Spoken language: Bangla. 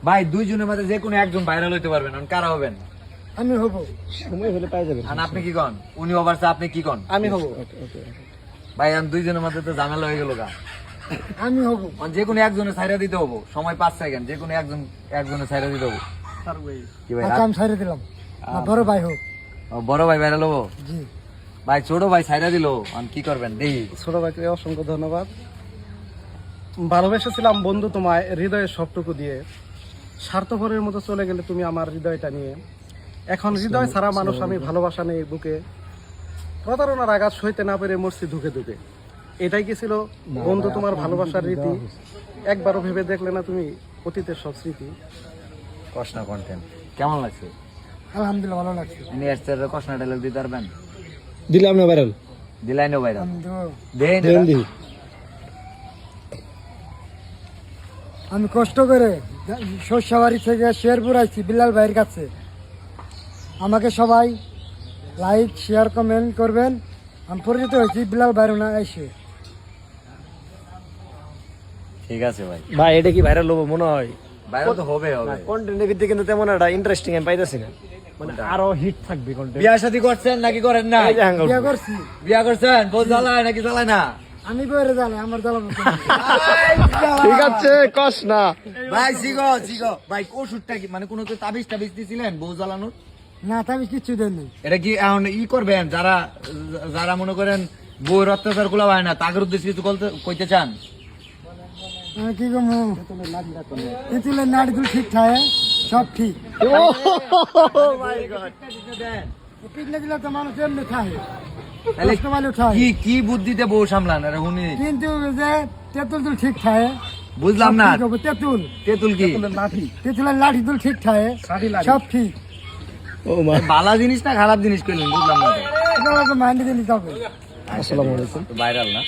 ভাই দুইজনের মধ্যে যে কোনো একজন ভাইরাল হইতে পারবেন, কারা হবেন? আমি হব। সময় হলে পাই যাবেন। আর আপনি কি কন? উনি ওভারছে, আপনি কি কন? আমি হব। ভাই আমি দুইজনের মধ্যে তো ঝামেলা হয়ে গেল গা। আমি হব। যে কোনো একজনের ছাইরা দিতে হবো, সময় 5 সেকেন্ড, যে কোনো একজনের ছাইরা দিতে হবো। কি ভাই? আচ্ছা, আমি ছাইরে দিলাম। না, বড় ভাই হোক। বড় ভাই ভাইরাল হবো? জি। ভাই ছোট ভাই ছাইরা দিল, কি করবেন? দেখি। ছোট ভাইকে অসংখ্য ধন্যবাদ। ভালোবেসেছিলাম বন্ধু তোমায় হৃদয়ের সবটুকু দিয়ে, স্বার্থপরের মতো চলে গেলে তুমি আমার হৃদয়টা নিয়ে। এখন হৃদয় ছাড়া মানুষ আমি ভালোবাসা নেই বুকে, প্রতারণার আঘাত সইতে না পেরে মরছি ধুকে ধুকে। এটাই কি ছিল বন্ধু তোমার ভালোবাসার রীতি? একবারও ভেবে দেখলে না তুমি অতীতের সব স্মৃতি? কষ্টা কন্টেন্ট কেমন লাগছে? আলহামদুলিল্লাহ, ভালো লাগছে। নেক্সট কষ্টা ডায়লগ দিতে পারবেন? দিলাম না ভাইরাল, দিলাই নো ভাইরাল। আমি দেব। দেন। আমি কষ্ট করে শস্যবাড়ি থেকে শেরপুর আইছি বিলাল ভাইয়ের কাছে। আমাকে সবাই লাইক শেয়ার কমেন্ট করবেন। আমি পরিচিত হয়েছি বিলাল ভাইয়ের না এসে। ঠিক আছে ভাই। ভাই এটা কি ভাইরাল হবো মনে হয়? ভাইরাল তো হবে। কন্টেন্টের ভিত্তি কিন্তু তেমন একটা ইন্টারেস্টিং আমি পাইতেছি না, মানে আরো হিট থাকবে কন্টেন্ট। বিয়া শাদী করছেন নাকি করেন না? বিয়ে করছি। বিয়া করছেন? বউ জ্বালায় নাকি জ্বালায় না? আমি বইরে জানি আমার জ্বালানো। ঠিক আছে, কস না ভাই জিগো ভাই, ওষুধটা কি মানে কোনো তাবিজ দিছিলেন বউ জ্বালানোর? না, তা আমি কিচ্ছু দেননি। এটা কি এখন করবেন? যারা মনে করেন বউর অত্যাচার গুলা হয় না, তাদের উদ্দেশ্যে কিছু কইতে চান? আমি কি করবো? তেঁতুলের নাড়িগুলো ঠিক থাকে, সব ঠিক। পিটলে দিলে তো মানুষ এমনি থাকে। তাহলে কষ্ট পাইলেও খায়। কি বুদ্ধিতে বউ সামলান? আরে হুনি কিন্তু যে তেঁতুল দুল ঠিক থাকে। বুঝলাম না। তেঁতুল তেঁতুল কি? তেঁতুলের লাঠি দুল ঠিক থাকে, সব ঠিক। ভালো জিনিস না খারাপ জিনিস করলেন? বুঝলাম না। এটা মাইন্ডে নিতে হবে। আসসালামু আলাইকুম। ভাইরাল না?